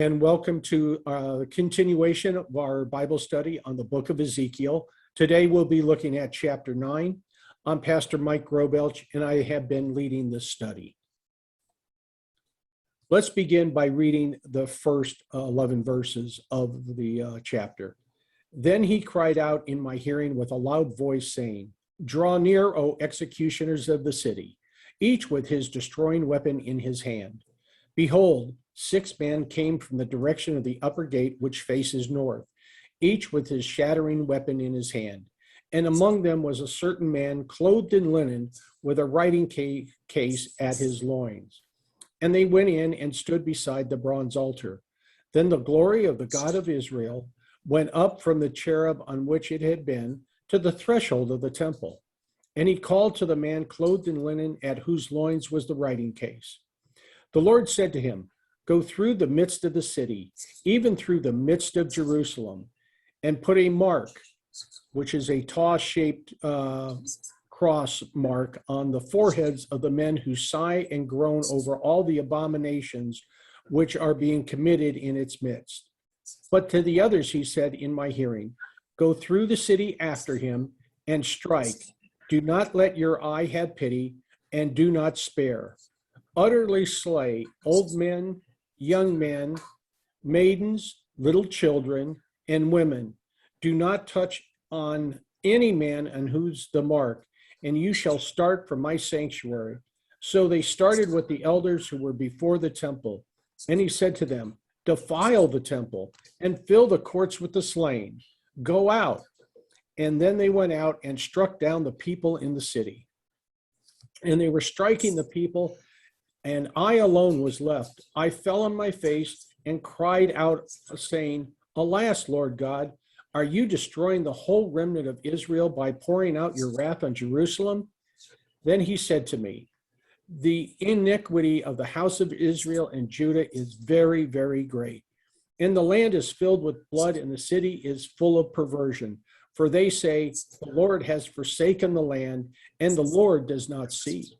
And welcome to the continuation of our Bible study on the Book of Ezekiel. Today we'll be looking at chapter 9. I'm Pastor Mike Grobelch, and I have been leading this study. Let's begin by reading the first 11 verses of the chapter. Then he cried out in my hearing with a loud voice, saying, "Draw near, O executioners of the city, each with his destroying weapon in his hand. Behold, 6 men came from the direction of the upper gate, which faces north, each with his shattering weapon in his hand. And among them was a certain man clothed in linen, with a writing case at his loins. And they went in and stood beside the bronze altar. Then the glory of the God of Israel went up from the cherub on which it had been to the threshold of the temple. And he called to the man clothed in linen, at whose loins was the writing case. The Lord said to him, Go through the midst of the city, even through the midst of Jerusalem, and put a mark, which is a taw-shaped cross mark, on the foreheads of the men who sigh and groan over all the abominations which are being committed in its midst. But to the others he said in my hearing, Go through the city after him and strike. Do not let your eye have pity, and do not spare. Utterly slay old men, young men, maidens, little children, and women. Do not touch on any man on whose the mark, and you shall start from my sanctuary." So they started with the elders who were before the temple. And he said to them, "Defile the temple and fill the courts with the slain. Go out." And then they went out and struck down the people in the city. And they were striking the people, and I alone was left. I fell on my face and cried out, saying, "Alas, Lord God, are you destroying the whole remnant of Israel by pouring out your wrath on Jerusalem?" Then he said to me, "The iniquity of the house of Israel and Judah is very, very great. And the land is filled with blood, and the city is full of perversion. For they say, the Lord has forsaken the land, and the Lord does not see.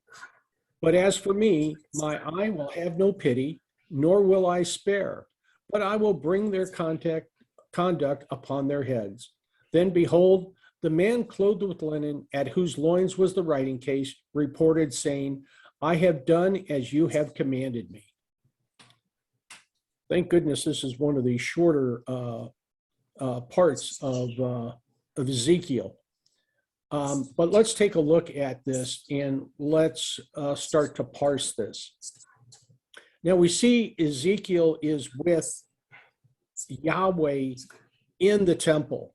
But as for me, my eye will have no pity, nor will I spare, but I will bring their conduct upon their heads." Then behold, the man clothed with linen, at whose loins was the writing case, reported, saying, "I have done as you have commanded me." Thank goodness this is one of the shorter parts of Ezekiel. But let's take a look at this, and let's start to parse this. Now we see Ezekiel is with Yahweh in the temple,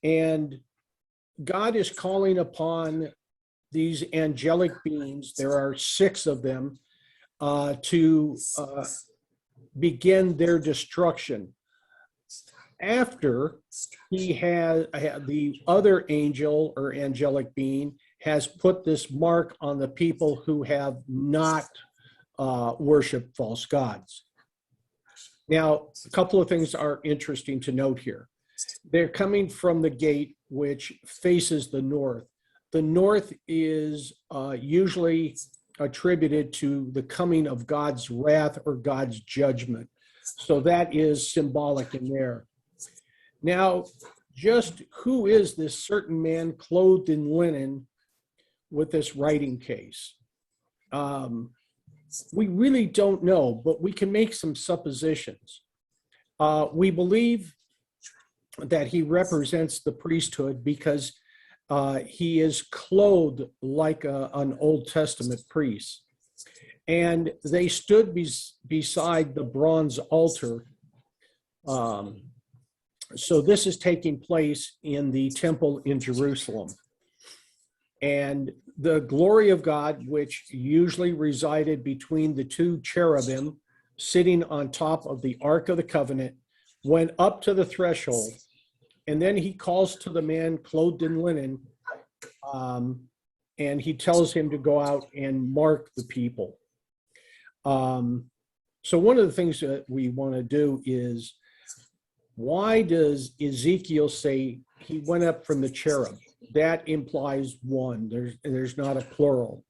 and God is calling upon these angelic beings. There are 6 of them to begin their destruction. After he had the other angel or angelic being has put this mark on the people who have not worshiped false gods. Now, a couple of things are interesting to note here. They're coming from the gate which faces the north. The north is usually attributed to the coming of God's wrath or God's judgment. So that is symbolic in there. Now, just who is this certain man clothed in linen with this writing case? We really don't know, but we can make some suppositions. We believe that he represents the priesthood because he is clothed like an Old Testament priest. And they stood beside the bronze altar. So this is taking place in the temple in Jerusalem. And the glory of God, which usually resided between the 2 cherubim sitting on top of the Ark of the Covenant, went up to the threshold. And then he calls to the man clothed in linen, and he tells him to go out and mark the people. So one of the things that we want to do is, why does Ezekiel say he went up from the cherub? That implies one. There's not a plural.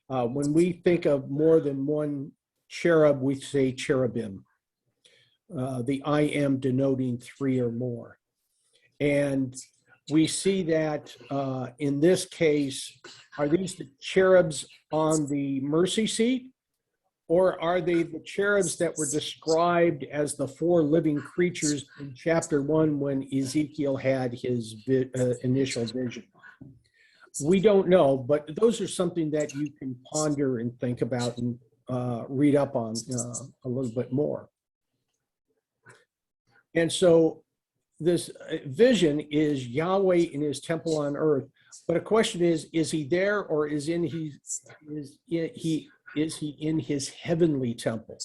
When we think of more than one cherub, we say cherubim. the I am denoting three or more. And we see that in this case, are these the cherubs on the mercy seat? Or are they the cherubs that were described as the four living creatures in chapter 1 when Ezekiel had his initial vision? We don't know, but those are something that you can ponder and think about and read up on a little bit more. And so this vision is Yahweh in his temple on earth. But a question is he there, or is he in his heavenly temple?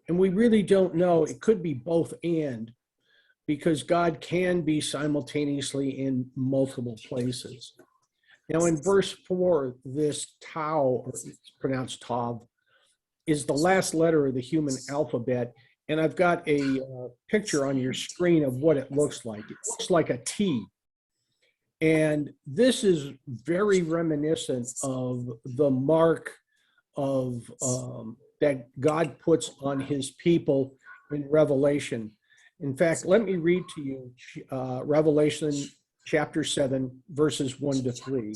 And we really don't know. It could be both and, because God can be simultaneously in multiple places. Now in verse 4, this tau, or it's pronounced tav, is the last letter of the human alphabet. And I've got a picture on your screen of what it looks like. It looks like a T. And this is very reminiscent of the mark of that God puts on his people in Revelation. In fact, let me read to you Revelation chapter 7, verses 1 to 3.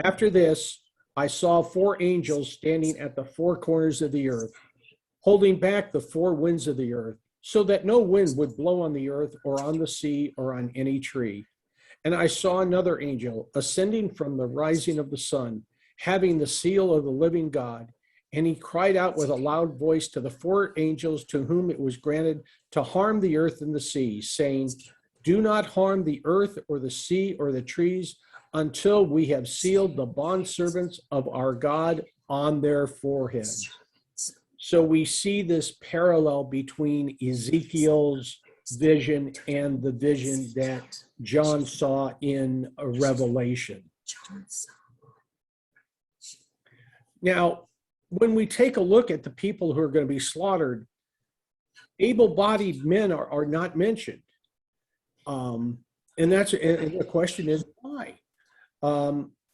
After this, I saw four angels standing at the four corners of the earth, holding back the four winds of the earth, so that no wind would blow on the earth or on the sea or on any tree. And I saw another angel ascending from the rising of the sun, having the seal of the living God. And he cried out with a loud voice to the four angels to whom it was granted to harm the earth and the sea, saying, do not harm the earth or the sea or the trees until we have sealed the bondservants of our God on their foreheads. So we see this parallel between Ezekiel's vision and the vision that John saw in Revelation. Now, when we take a look at the people who are going to be slaughtered, able-bodied men are not mentioned. And the question is why?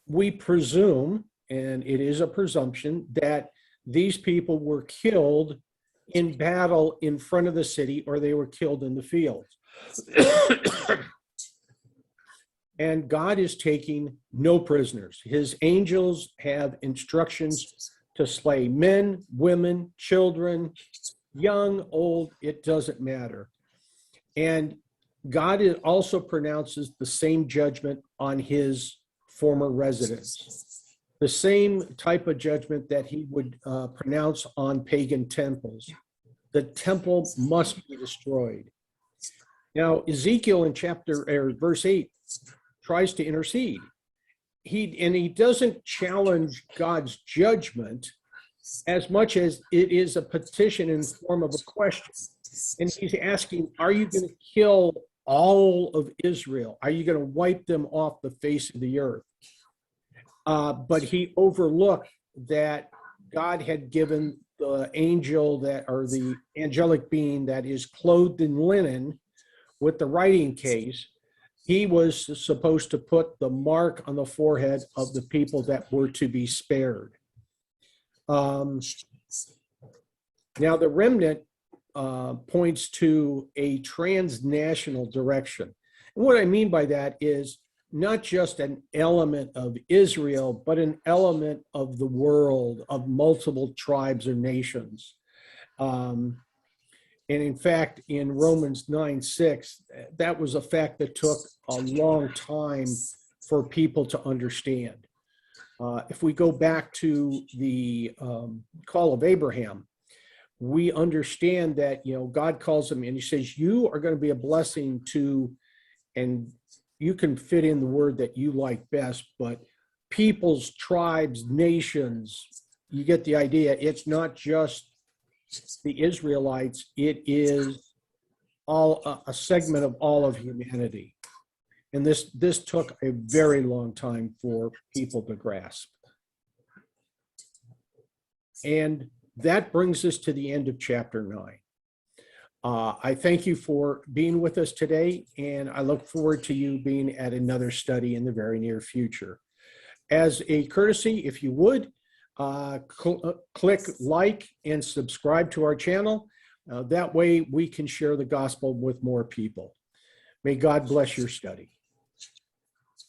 We presume, and it is a presumption, that these people were killed in battle in front of the city, or they were killed in the fields. And God is taking no prisoners. His angels have instructions to slay men, women, children, young, old, it doesn't matter. And God also pronounces the same judgment on his former residents, the same type of judgment that he would pronounce on pagan temples. The temple must be destroyed. Now, Ezekiel in verse 8 tries to intercede. He doesn't challenge God's judgment as much as it is a petition in the form of a question. And he's asking, are you going to kill all of Israel? Are you going to wipe them off the face of the earth? But he overlooked that God had given the angel or the angelic being that is clothed in linen with the writing case. He was supposed to put the mark on the forehead of the people that were to be spared. Now the remnant points to a transnational direction. And what I mean by that is not just an element of Israel, but an element of the world, of multiple tribes or nations. And in fact, in Romans 9:6, that was a fact that took a long time for people to understand. If we go back to the call of Abraham, we understand that, God calls him and he says, you are going to be a blessing to, and you can fit in the word that you like best, but peoples, tribes, nations, you get the idea. It's not just the Israelites, it is a segment of all of humanity. And this took a very long time for people to grasp. And that brings us to the end of chapter 9. I thank you for being with us today, and I look forward to you being at another study in the very near future. As a courtesy, if you would, click like and subscribe to our channel. That way we can share the gospel with more people. May God bless your study.